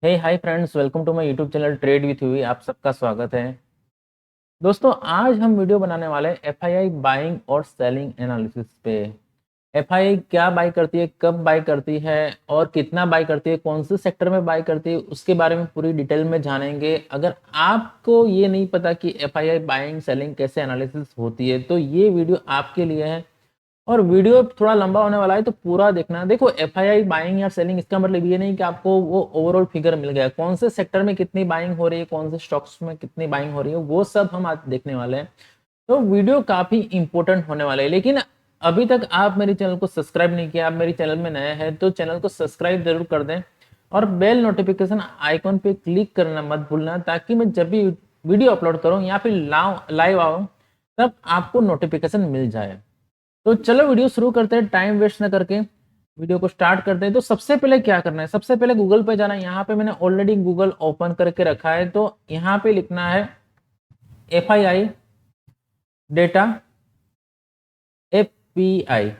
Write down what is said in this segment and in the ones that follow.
Hey hi friends, welcome to my YouTube channel trade with UV. आप सबका स्वागत है। दोस्तों, आज हम वीडियो बनाने वाले हैं एफआईआई बाइंग और सेलिंग एनालिसिस पे। एफआईआई क्या बाई करती है, कब बाई करती है और कितना बाई करती है, कौन से सेक्टर में बाई करती है, उसके बारे में पूरी डिटेल में जानेंगे। अगर आपको ये नहीं पता कि एफआईआई बाइंग सेलिंग कैसे एनालिसिस होती है तो ये वीडियो आपके लिए है। और वीडियो थोड़ा लंबा होने वाला है तो पूरा देखना। देखो, एफआईआई बाइंग या सेलिंग इसका मतलब ये नहीं कि आपको वो ओवरऑल फिगर मिल गया, कौन से सेक्टर में कितनी बाइंग हो रही है, कौन से स्टॉक्स में कितनी बाइंग हो रही है, वो सब हम आज देखने वाले हैं। तो वीडियो काफी इंपॉर्टेंट होने वाला है। लेकिन अभी तक आप मेरे चैनल को सब्सक्राइब नहीं किया, आप मेरे चैनल में नए हैं तो चैनल को सब्सक्राइब जरूर कर दें और बेल नोटिफिकेशन आइकॉन पे क्लिक करना मत भूलना, ताकि मैं जब भी वीडियो अपलोड करूं या फिर लाइव आऊं तब आपको नोटिफिकेशन मिल जाए। तो चलो वीडियो शुरू करते हैं, टाइम वेस्ट ना करके वीडियो को स्टार्ट करते हैं। तो सबसे पहले क्या करना है, सबसे पहले गूगल पे जाना है। यहाँ पे मैंने ऑलरेडी गूगल ओपन करके रखा है, तो यहाँ पे लिखना है एफआईआई डेटा एफपीआई।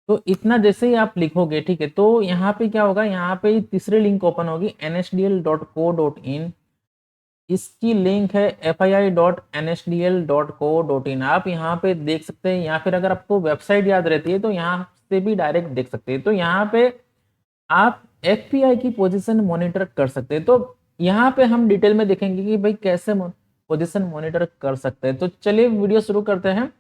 तो इतना जैसे ही आप लिखोगे, ठीक है, तो यहाँ पे क्या होगा, यहाँ पे तीसरी लिंक ओपन होगी nsdl.co.in। इसकी लिंक है fii.nsdl.co.in। आप यहाँ पे देख सकते हैं, या फिर अगर आपको वेबसाइट याद रहती है तो यहाँ से भी डायरेक्ट देख सकते हैं। तो यहाँ पे आप एफपीआई की पोजीशन मॉनिटर कर सकते हैं। तो यहाँ पे हम डिटेल में देखेंगे कि भाई कैसे पोजीशन मॉनिटर कर सकते हैं। तो चलिए वीडियो शुरू करते हैं।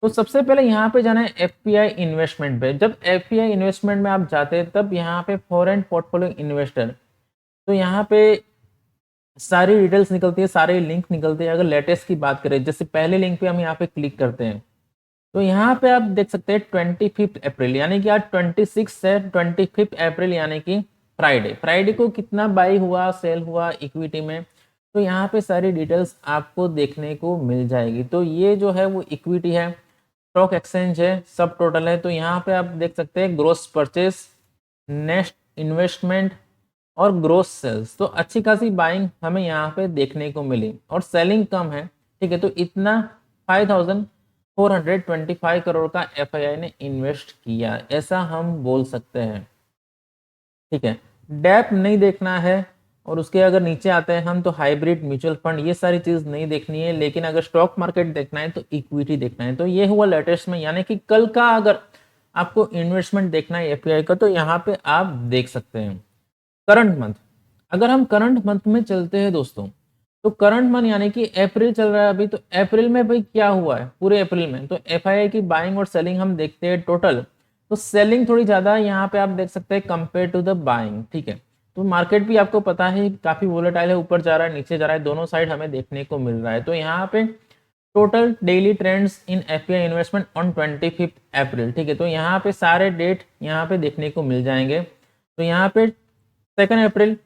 तो सबसे पहले यहाँ पे जाना है एफपीआई इन्वेस्टमेंट पे। जब एफपीआई इन्वेस्टमेंट में आप जाते हैं तब यहाँ पे फॉरेन पोर्टफोलियो इन्वेस्टर, तो यहाँ पे सारी डिटेल्स निकलती है, सारे लिंक निकलते हैं। अगर लेटेस्ट की बात करें, जैसे पहले लिंक पे हम यहाँ पे क्लिक करते हैं तो यहाँ पे आप देख सकते हैं 25 अप्रैल, यानी कि आज 26 है, 25 अप्रैल यानी कि फ्राइडे। फ्राइडे को कितना बाई हुआ, सेल हुआ इक्विटी में, तो यहाँ पे सारी डिटेल्स आपको देखने को मिल जाएगी। तो ये जो है वो इक्विटी है, स्टॉक एक्सचेंज है, सब टोटल है। तो यहाँ पे आप देख सकते हैं ग्रोस परचेस, नेक्स्ट इन्वेस्टमेंट और ग्रोस सेल्स। तो अच्छी खासी बाइंग हमें यहाँ पे देखने को मिली और सेलिंग कम है, ठीक है। तो इतना 5425 करोड़ का एफआईआई ने इन्वेस्ट किया, ऐसा हम बोल सकते हैं, ठीक है। डेप नहीं देखना है। और उसके अगर नीचे आते हैं हम, तो हाइब्रिड, म्यूचुअल फंड, ये सारी चीज नहीं देखनी है। लेकिन अगर स्टॉक मार्केट देखना है तो इक्विटी देखना है। तो ये हुआ लेटेस्ट में, यानी कि कल का अगर आपको इन्वेस्टमेंट देखना है एफआईआई का तो यहाँ पे आप देख सकते हैं। करंट मंथ, अगर हम करंट मंथ में चलते हैं दोस्तों, तो करंट मंथ यानी कि अप्रैल चल रहा है अभी, तो अप्रैल में भाई क्या हुआ है पूरे अप्रैल में, तो एफआईआई की बाइंग और सेलिंग हम देखते हैं टोटल। तो सेलिंग थोड़ी ज्यादा है यहाँ पे, आप देख सकते हैं कंपेयर टू द बाइंग, ठीक है। तो मार्केट भी आपको पता है काफी वोलेटाइल है, ऊपर जा रहा है नीचे जा रहा है, दोनों साइड हमें देखने को मिल रहा है। तो यहाँ पे total daily trends in FII investment on 25 April, ठीक है। तो यहाँ पे सारे डेट यहाँ पे देखने को मिल जाएंगे। तो यहाँ पे 2 अप्रैल,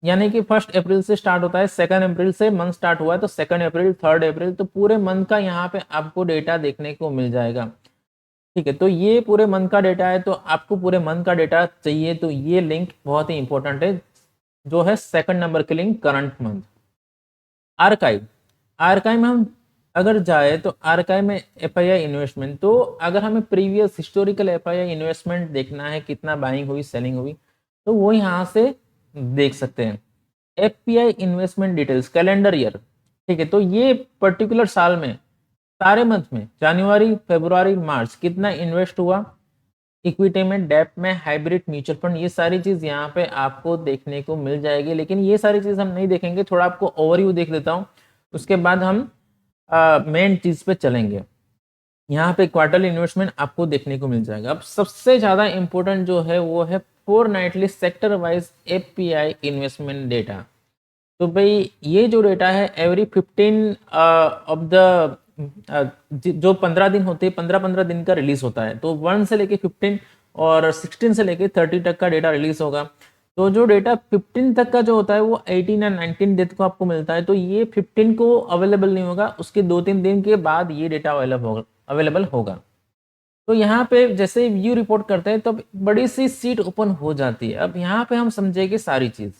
यानी कि 1 अप्रैल से स्टार्ट होता है, 2 अप्रैल से मंथ स्टार्ट हुआ है, तो 2 अप्रैल, 3 अप्रैल, तो पूरे मंथ का यहाँ पे आपको डेटा देखने को मिल जाएगा, ठीक है। तो ये पूरे मंथ का डेटा है। तो आपको पूरे मंथ का डेटा चाहिए तो ये लिंक बहुत ही इंपॉर्टेंट है, जो है सेकंड नंबर की link, current month. Archive, archive में हम अगर जाए तो आर्काइव में एफआईआई इन्वेस्टमेंट, तो अगर हमें प्रीवियस हिस्टोरिकल एफआईआई इन्वेस्टमेंट देखना है, कितना बाइंग हुई, सेलिंग हुई, तो वो यहाँ से देख सकते हैं। FPI investment details calendar year, ठीक है। तो ये पर्टिकुलर साल में सारे मंथ में जनवरी, फरवरी, मार्च कितना इन्वेस्ट हुआ इक्विटी में, डेप में, हाइब्रिड, म्यूचुअल फंड, ये सारी चीज यहाँ पे आपको देखने को मिल जाएगी। लेकिन ये सारी चीज हम नहीं देखेंगे, थोड़ा आपको ओवरव्यू देख लेता हूँ, उसके बाद हम मेन चीज पे चलेंगे। यहाँ पे क्वार्टरली इन्वेस्टमेंट आपको देखने को मिल जाएगा। अब सबसे ज्यादा इंपॉर्टेंट जो है वो है four Knightley sector wise FPI investment data. तो भाई ये जो डेटा है एवरी 15 ऑफ द जो 15 दिन होते हैं, 15-15 दिन का रिलीज होता है। तो 1 से लेके 15 और 16 से लेके 30 तक का डेटा रिलीज होगा। तो जो डेटा 15 तक का जो होता है वो 18 या 19 डेट को आपको मिलता है। तो ये 15 को अवेलेबल नहीं होगा, उसके 2-3 दिन के बाद ये डेटा अवेलेबल होगा। तो यहाँ पे जैसे व्यू रिपोर्ट करते हैं तब बड़ी सी सीट ओपन हो जाती है। अब यहाँ पे हम समझेंगे सारी चीज।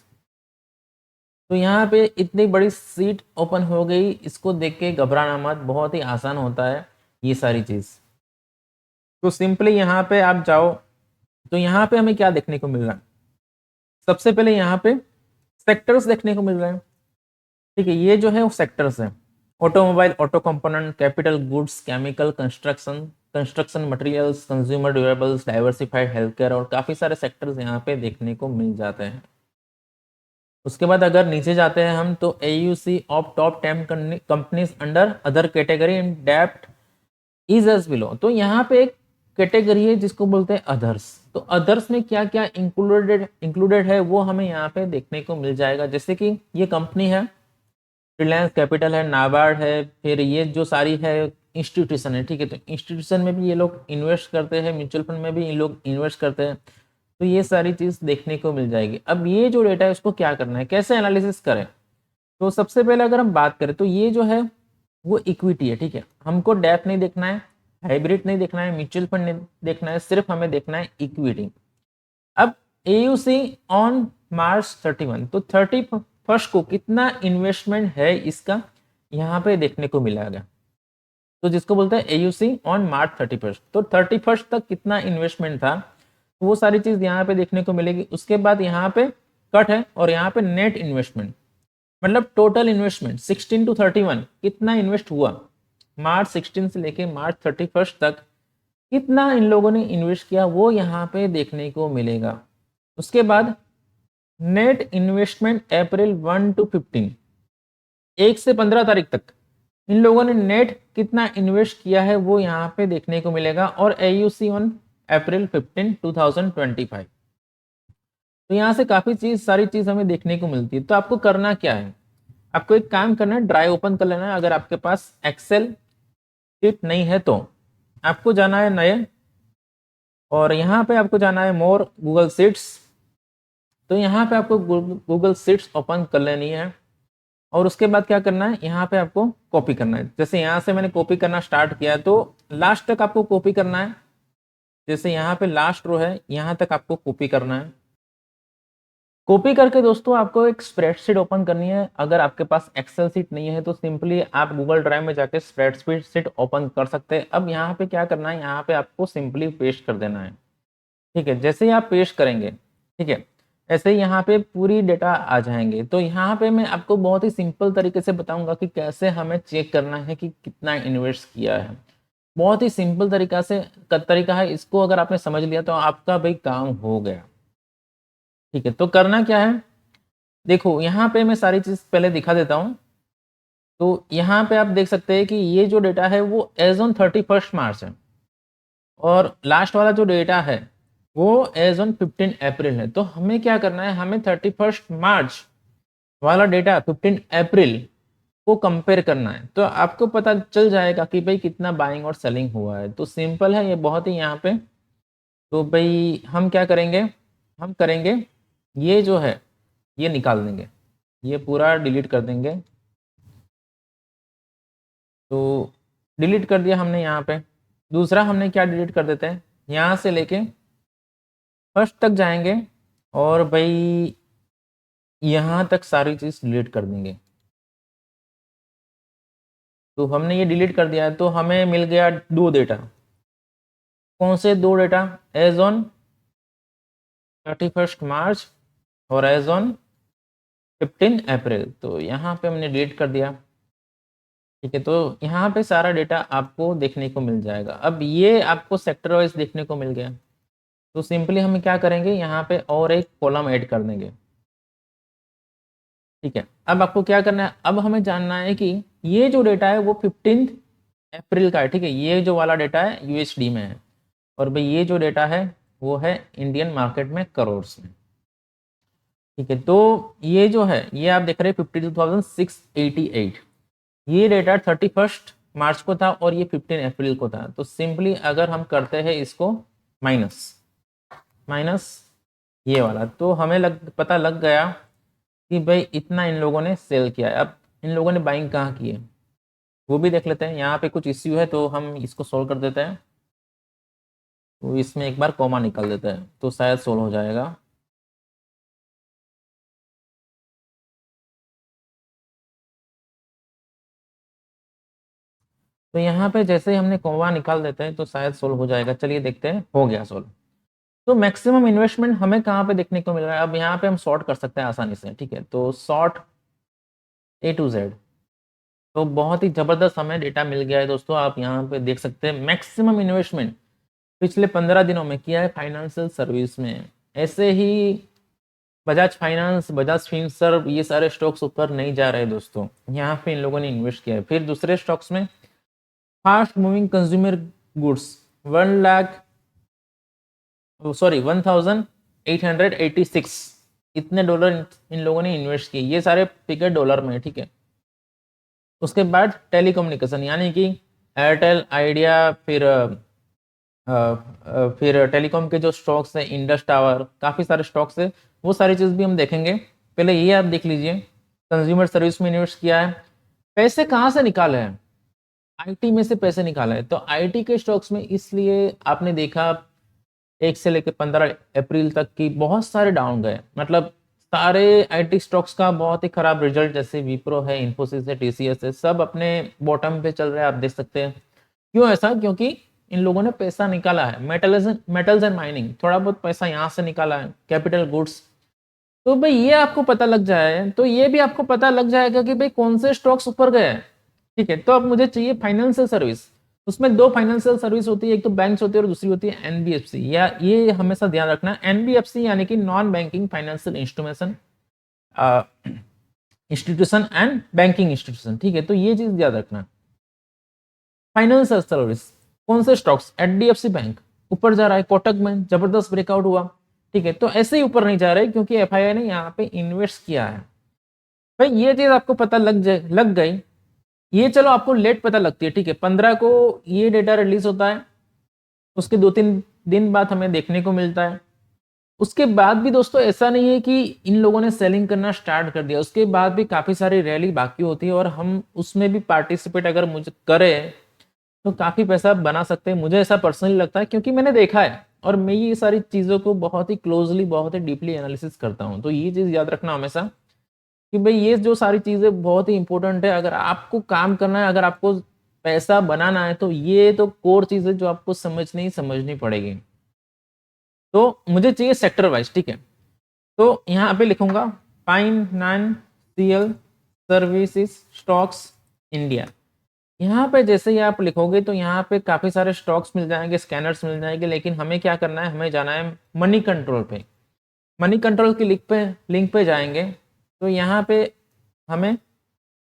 तो यहाँ पे इतनी बड़ी सीट ओपन हो गई, इसको देख के घबराना मत, बहुत ही आसान होता है ये सारी चीज। तो सिंपली यहाँ पे आप जाओ तो यहाँ पे हमें क्या देखने को मिल रहा है, सबसे पहले यहाँ पे सेक्टर्स देखने को मिल रहे हैं। ठीक है, ये जो है वो सेक्टर्स है, automobile, auto component, capital goods, chemical, construction, construction materials, consumer durables, diversified health care, और काफ़ी सारे सेक्टर्स यहाँ पे देखने को मिल जाते हैं। उसके बाद अगर नीचे जाते हैं हम, तो AUC of top 10 companies under other category in डेप्ट इज एज बिलो। तो यहाँ पे एक कैटेगरी है जिसको बोलते हैं अदर्स। तो अदर्स में क्या क्या इंक्लूडेड है वो हमें यहाँ पे देखने को मिल जाएगा। जैसे कि ये कंपनी है, रिलायंस कैपिटल है, नाबार्ड है, फिर ये जो सारी है इंस्टीट्यूशन है। ठीक है, तो इंस्टीट्यूशन में भी ये लोग इन्वेस्ट करते हैं, म्यूचुअल फंड में भी ये लोग इन्वेस्ट करते हैं। तो ये सारी चीज़ देखने को मिल जाएगी। अब ये जो डेटा है उसको क्या करना है, कैसे एनालिसिस करें। तो सबसे पहले अगर हम बात करें तो ये जो है वो इक्विटी है। ठीक है, हमको डेट नहीं देखना है, हाइब्रिड नहीं देखना है, म्यूचुअल फंड नहीं देखना है, सिर्फ हमें देखना है इक्विटी। अब AUC ऑन मार्च 31, तो 31 को कितना इन्वेस्टमेंट है इसका यहाँ पे देखने को मिलेगा। तो जिसको बोलते हैं AUC ऑन मार्च 31, तो 31 तक कितना इन्वेस्टमेंट था, तो वो सारी चीज यहाँ पे देखने को मिलेगी। उसके बाद यहाँ पे कट है और यहाँ पे नेट इन्वेस्टमेंट, मतलब टोटल इन्वेस्टमेंट 16 to 31 कितना इन्वेस्ट हुआ, मार्च 16 से लेके मार्च 31 तक कितना इन लोगों ने इन्वेस्ट किया वो यहाँ पे देखने को मिलेगा। उसके बाद नेट इन्वेस्टमेंट अप्रैल 1 to 15, 1 से 15 तारीख तक इन लोगों ने नेट कितना इन्वेस्ट किया है वो यहाँ पे देखने को मिलेगा। और AUC ऑन अप्रैल 15, 2025। तो यहाँ से काफी सारी चीज हमें देखने को मिलती है। तो आपको करना क्या है, आपको एक काम करना है, ड्राइव ओपन कर लेना है। अगर आपके पास एक्सेल शीट नहीं है तो आपको जाना है नए, और यहाँ पे आपको जाना है मोर गूगल शीट्स। तो यहाँ पे आपको गूगल शीट्स ओपन कर लेनी है, और उसके बाद क्या करना है, यहाँ पे आपको कॉपी करना है। जैसे यहाँ से मैंने कॉपी करना स्टार्ट किया तो लास्ट तक आपको कॉपी करना है। जैसे यहाँ पे लास्ट रो है, यहाँ तक आपको कॉपी करना है। कॉपी करके दोस्तों आपको एक स्प्रेडशीट ओपन करनी है। अगर आपके पास एक्सेल सीट नहीं है तो सिंपली आप गूगल ड्राइव में जाके स्प्रेडशीट ओपन कर सकते हैं। अब यहाँ पे क्या करना है, यहाँ पे आपको सिंपली पेस्ट कर देना है। ठीक है, जैसे ही आप पेस्ट करेंगे, ठीक है, ऐसे ही यहाँ पे पूरी डेटा आ जाएंगे। तो यहाँ पे मैं आपको बहुत ही सिंपल तरीके से बताऊंगा कि कैसे हमें चेक करना है कि कितना इन्वेस्ट किया है। बहुत ही सिंपल तरीका है, इसको अगर आपने समझ लिया तो आपका भाई काम हो गया। ठीक है, तो करना क्या है, देखो यहाँ पे मैं सारी चीज पहले दिखा देता हूँ। तो यहाँ पे आप देख सकते हैं कि ये जो डेटा है वो एज ऑन 31 मार्च है, और लास्ट वाला जो डेटा है वो एज ऑन 15 अप्रैल है। तो हमें क्या करना है, हमें 31 मार्च वाला डेटा 15 अप्रैल को कंपेयर करना है। तो आपको पता चल जाएगा कि भाई कितना बाइंग और सेलिंग हुआ है। तो सिंपल है ये बहुत ही यहाँ पे। तो भाई हम क्या करेंगे, हम करेंगे ये जो है ये निकाल देंगे, ये पूरा डिलीट कर देंगे। तो डिलीट कर दिया हमने यहाँ पे। दूसरा हमने क्या डिलीट कर देते हैं, यहाँ से लेके फर्स्ट तक जाएंगे, और भाई यहाँ तक सारी चीज़ डिलीट कर देंगे। तो हमने ये डिलीट कर दिया है, तो हमें मिल गया दो डेटा। कौन से दो डेटा, एज ऑन 31 मार्च और एज ऑन 15 अप्रैल। तो यहाँ पे हमने डिलीट कर दिया। ठीक है, तो यहाँ पे सारा डेटा आपको देखने को मिल जाएगा। अब ये आपको सेक्टर वाइज देखने को मिल गया। तो सिंपली हम क्या करेंगे, यहाँ पे और एक कॉलम ऐड कर देंगे। ठीक है, अब आपको क्या करना है, अब हमें जानना है कि ये जो डेटा है वो 15 अप्रैल का है। ठीक है, ये जो वाला डेटा है USD में है, और भाई ये जो डेटा है वो है इंडियन मार्केट में करोड्स में। ठीक है, तो ये जो है ये आप देख रहे हैं 52,688, ये डेटा 31 मार्च को था और ये 15 अप्रैल को था। तो सिंपली अगर हम करते हैं इसको माइनस माइनस ये वाला, तो हमें पता लग गया कि भाई इतना इन लोगों ने सेल किया है। अब इन लोगों ने बाइंग कहाँ की है वो भी देख लेते हैं। यहाँ पे कुछ इश्यू है तो हम इसको सोल्व कर देते हैं। तो इसमें एक बार कॉमा निकाल देते हैं तो शायद सोल्व हो जाएगा। तो यहाँ पे जैसे ही हमने कॉमा निकाल देते हैं तो शायद सोल्व हो जाएगा। चलिए देखते हैं, हो गया सोल्व। तो मैक्सिमम इन्वेस्टमेंट हमें कहाँ पे देखने को मिल रहा है? अब यहाँ पे हम सॉर्ट कर सकते हैं आसानी से, ठीक है। तो सॉर्ट A to Z, तो बहुत ही ज़बरदस्त हमें डेटा मिल गया है दोस्तों। आप यहाँ पे देख सकते हैं मैक्सिमम इन्वेस्टमेंट पिछले 15 दिनों में किया है फाइनेंशियल सर्विस में। ऐसे ही बजाज फाइनेंस, बजाज फिनसर्व, ये सारे स्टॉक्स ऊपर नहीं जा रहे दोस्तों, यहाँ पे इन लोगों ने इन्वेस्ट किया है। फिर दूसरे स्टॉक्स में फास्ट मूविंग कंज्यूमर गुड्स 1886 इतने डॉलर इन लोगों ने इन्वेस्ट किए। ये सारे फिगर डॉलर में है, ठीक है। उसके बाद टेलीकम्युनिकेशन यानी कि एयरटेल, आइडिया, फिर टेलीकॉम के जो स्टॉक्स हैं, इंडस टावर, काफ़ी सारे स्टॉक्स हैं, वो सारी चीज़ भी हम देखेंगे। पहले ये आप देख लीजिए, कंज्यूमर सर्विस में इन्वेस्ट किया है। पैसे कहाँ से निकाले हैं? आईटी में से पैसे निकाले हैं। तो आईटी के स्टॉक्स में इसलिए आपने देखा 1 से लेकर 15 अप्रैल तक की बहुत सारे डाउन गए, मतलब सारे आईटी स्टॉक्स का बहुत ही खराब रिजल्ट, जैसे विप्रो है, इन्फोसिस है, टीसीएस है, सब अपने बॉटम पे चल रहे हैं, आप देख सकते हैं। क्यों ऐसा? क्योंकि इन लोगों ने पैसा निकाला है। मेटल्स एंड माइनिंग, थोड़ा बहुत पैसा यहाँ से निकाला है, कैपिटल गुड्स। तो भाई ये आपको पता लग जाए तो ये भी आपको पता लग जाएगा कि भाई कौन से स्टॉक्स ऊपर गए हैं, ठीक है। तो अब मुझे चाहिए फाइनेंशियल सर्विस। उसमें दो फाइनेंशियल सर्विस होती है, एक तो बैंक्स होती है और दूसरी होती है एनबीएफसी। या ये हमेशा ध्यान रखना, एनबीएफसी यानी कि non banking financial institution and banking institution, ठीक है। तो ये चीज याद रखना। फाइनेंशियल सर्विस कौन से स्टॉक्स? एचडीएफसी बैंक ऊपर जा रहा है, कोटक में जबरदस्त ब्रेकआउट हुआ, ठीक है। तो ऐसे ही ऊपर नहीं जा रहे क्योंकि एफआईआई ने यहाँ पे इन्वेस्ट किया है। भाई ये चीज आपको पता लग गई। ये चलो आपको लेट पता लगती है, ठीक है। 15 को ये डेटा रिलीज होता है, उसके 2-3 दिन बाद हमें देखने को मिलता है। उसके बाद भी दोस्तों ऐसा नहीं है कि इन लोगों ने सेलिंग करना स्टार्ट कर दिया, उसके बाद भी काफी सारी रैली बाकी होती है और हम उसमें भी पार्टिसिपेट अगर मुझे करें तो काफी पैसा बना सकते हैं। मुझे ऐसा पर्सनली लगता है क्योंकि मैंने देखा है और मैं ये सारी चीजों को बहुत ही क्लोजली, बहुत ही डीपली एनालिसिस करता हूँ। तो ये चीज याद रखना हमेशा कि भाई ये जो सारी चीजें बहुत ही इंपॉर्टेंट है। अगर आपको काम करना है, अगर आपको पैसा बनाना है, तो ये तो कोर चीजें जो आपको समझनी पड़ेगी। तो मुझे चाहिए सेक्टर वाइज, ठीक है। तो यहाँ पे लिखूंगा फाइनेंशियल सर्विसेज स्टॉक्स इंडिया। यहाँ पे जैसे ही आप लिखोगे तो यहाँ पे काफी सारे स्टॉक्स मिल जाएंगे, स्कैनर्स मिल जाएंगे, लेकिन हमें क्या करना है? हमें जाना है मनी कंट्रोल पे। मनी कंट्रोल की लिंक पे जाएंगे तो यहाँ पे हमें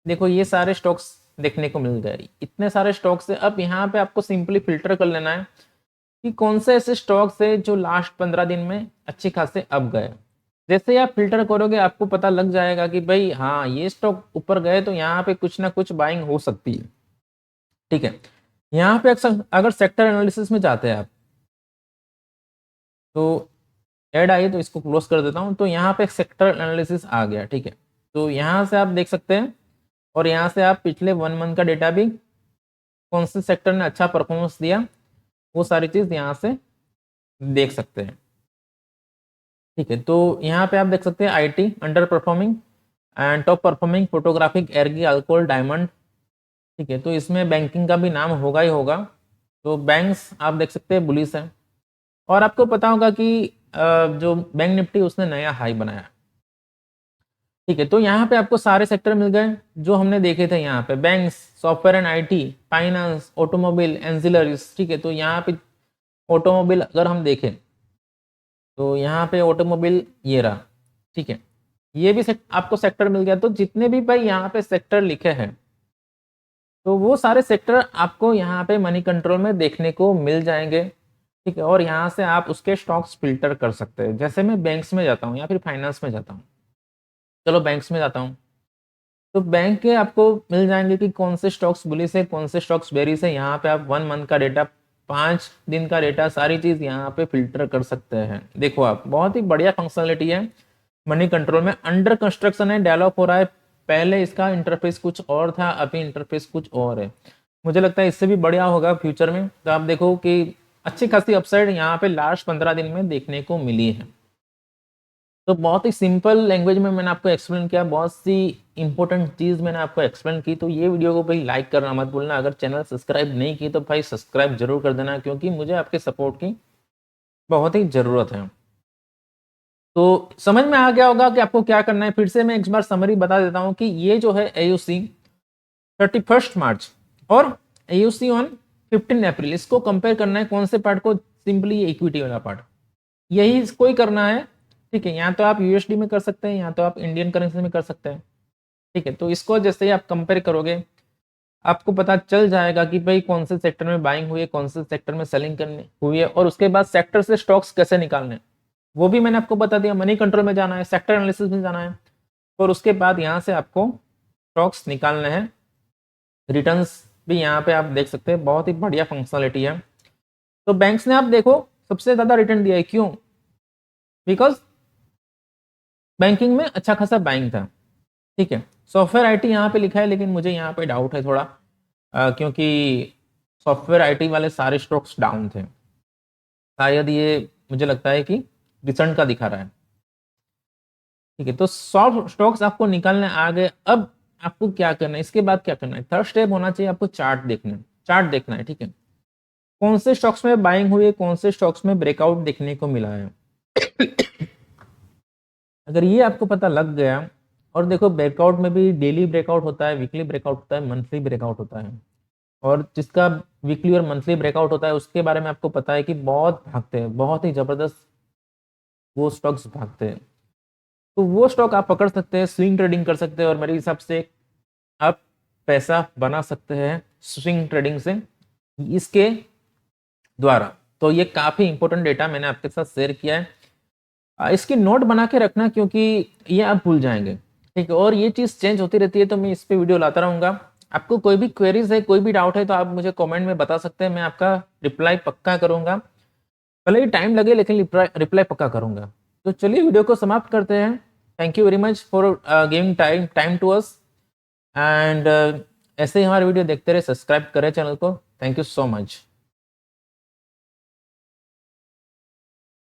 देखो ये सारे स्टॉक्स देखने को मिल गए। इतने सारे स्टॉक्स है। अब यहाँ पे आपको सिंपली फिल्टर कर लेना है कि कौन से ऐसे स्टॉक्स है जो लास्ट 15 दिन में अच्छे खासे अप गए। जैसे ही आप फिल्टर करोगे आपको पता लग जाएगा कि भाई हाँ ये स्टॉक ऊपर गए तो यहाँ पे कुछ ना कुछ बाइंग हो सकती है, ठीक है। यहाँ पे अगर सेक्टर एनालिसिस में जाते हैं आप तो ऐड आई, तो इसको क्लोज कर देता हूँ। तो यहाँ पे सेक्टर एनालिसिस आ गया, ठीक है। तो यहाँ से आप देख सकते हैं और यहाँ से आप पिछले 1 मंथ का डेटा भी, कौन से सेक्टर ने अच्छा परफॉर्मेंस दिया, वो सारी चीज यहाँ से देख सकते हैं, ठीक है। तो यहाँ पे आप देख सकते हैं IT under performing and top performing photographic, एर्गी, अल्कोहल, डायमंड, ठीक है। तो इसमें बैंकिंग का भी नाम होगा ही होगा। तो बैंक्स आप देख सकते हैं बुलिश है। और आपको पता होगा कि जो बैंक निफ्टी उसने नया हाई बनाया, ठीक है। तो यहाँ पे आपको सारे सेक्टर मिल गए जो हमने देखे थे। यहाँ पे banks, software and IT, finance, automobile, ancillaries, ठीक है। तो यहाँ पे ऑटोमोबाइल अगर हम देखें तो यहाँ पे ऑटोमोबाइल ये रहा, ठीक है। ये भी आपको सेक्टर मिल गया। तो जितने भी भाई यहाँ पे सेक्टर लिखे हैं तो वो सारे सेक्टर आपको यहाँ पे मनी कंट्रोल में देखने को मिल जाएंगे, ठीक है। और यहाँ से आप उसके स्टॉक्स फिल्टर कर सकते हैं। जैसे मैं बैंक्स में जाता हूँ या फिर फाइनेंस में जाता हूँ, चलो बैंक्स में जाता हूँ, तो बैंक के आपको मिल जाएंगे कि कौन से स्टॉक्स बुलिश है, कौन से स्टॉक्स बेरिश है। यहाँ पे आप 1 मंथ का डेटा, 5 दिन का डेटा, सारी चीज यहाँ पे फिल्टर कर सकते हैं। देखो आप, बहुत ही बढ़िया फंक्शनलिटी है मनी कंट्रोल में। अंडर कंस्ट्रक्शन है, डेवलप हो रहा है। पहले इसका इंटरफेस कुछ और था, अभी इंटरफेस कुछ और है। मुझे लगता है इससे भी बढ़िया होगा फ्यूचर में। तो आप देखो कि अच्छी खासी अपसाइड यहाँ पे लास्ट 15 दिन में देखने को मिली है। तो बहुत ही सिंपल लैंग्वेज में मैंने आपको एक्सप्लेन किया, बहुत सी इंपॉर्टेंट चीज़ मैंने आपको एक्सप्लेन की। तो ये वीडियो को भाई लाइक करना मत भूलना। अगर चैनल सब्सक्राइब नहीं की तो भाई सब्सक्राइब जरूर कर देना, क्योंकि मुझे आपके सपोर्ट की बहुत ही ज़रूरत है। तो समझ में आ गया होगा कि आपको क्या करना है। फिर से मैं एक बार समरी बता देता हूँ कि ये जो है AUC 31 मार्च और AUC ऑन 15 अप्रैल, इसको कंपेयर करना है। कौन से पार्ट को? सिंपली इक्विटी वाला पार्ट, यही इसको ही करना है। ठीक है, यहाँ तो आप USD में कर सकते हैं, यहाँ तो आप इंडियन करेंसी में कर सकते हैं। ठीक है, तो इसको जैसे ही आप कंपेयर करोगे आपको पता चल जाएगा कि भाई कौन से सेक्टर में बाइंग हुई है, कौन से सेक्टर में सेलिंग करनी हुई है, और उसके बाद सेक्टर से स्टॉक्स कैसे निकालने, वो भी मैंने आपको बता दिया। मनी कंट्रोल में जाना है, सेक्टर एनालिसिस में जाना है, और उसके बाद यहाँ से आपको स्टॉक्स निकालने हैं। रिटर्न्स भी यहाँ पे आप देख सकते हैं, बहुत ही बढ़िया फंक्शनलिटी है। तो बैंक्स ने आप देखो सबसे ज़्यादा रिटर्न दिया है, क्यों? बिकॉज बैंकिंग में अच्छा खासा बाइंग था। ठीक है, सॉफ्टवेयर IT यहाँ पे लिखा है, लेकिन मुझे यहाँ पे डाउट है थोड़ा, क्योंकि सॉफ्टवेयर IT वाले सारे स्टॉक्स डाउन थे। शायद ये मुझे लगता है कि रिसेंट का दिखा रहा है। ठीक है, तो सॉफ्ट स्टॉक्स आपको निकालने आ गए। अब आपको क्या करना है, इसके बाद क्या करना है? थर्ड स्टेप होना चाहिए आपको चार्ट देखना है। चार्ट देखना है, ठीक है, कौन से स्टॉक्स में बाइंग हुई है, कौन से स्टॉक्स में ब्रेकआउट देखने को मिला है। अगर ये आपको पता लग गया, और देखो ब्रेकआउट में भी डेली ब्रेकआउट होता है, वीकली ब्रेकआउट होता है, मंथली ब्रेकआउट होता है, और जिसका वीकली और मंथली ब्रेकआउट होता है उसके बारे में आपको पता है कि बहुत भागते हैं, बहुत ही जबरदस्त वो स्टॉक्स भागते हैं। तो वो स्टॉक आप पकड़ सकते हैं, स्विंग ट्रेडिंग कर सकते हैं, और मेरे हिसाब से आप पैसा बना सकते हैं स्विंग ट्रेडिंग से, इसके द्वारा। तो ये काफ़ी इंपॉर्टेंट डेटा मैंने आपके साथ शेयर किया है। इसकी नोट बना के रखना, क्योंकि ये आप भूल जाएंगे। ठीक है, और ये चीज़ चेंज होती रहती है, तो मैं इस पे वीडियो लाता रहूँगा। आपको कोई भी क्वेरीज है, कोई भी डाउट है, तो आप मुझे कमेंट में बता सकते हैं, मैं आपका रिप्लाई पक्का करूँगा। भले ही टाइम लगे, लेकिन रिप्लाई पक्का करूँगा। तो चलिए वीडियो को समाप्त करते हैं। Thank you very much for giving time to us, and ऐसे ही हमारे वीडियो देखते रहे, सब्सक्राइब करें चैनल को। Thank you so much.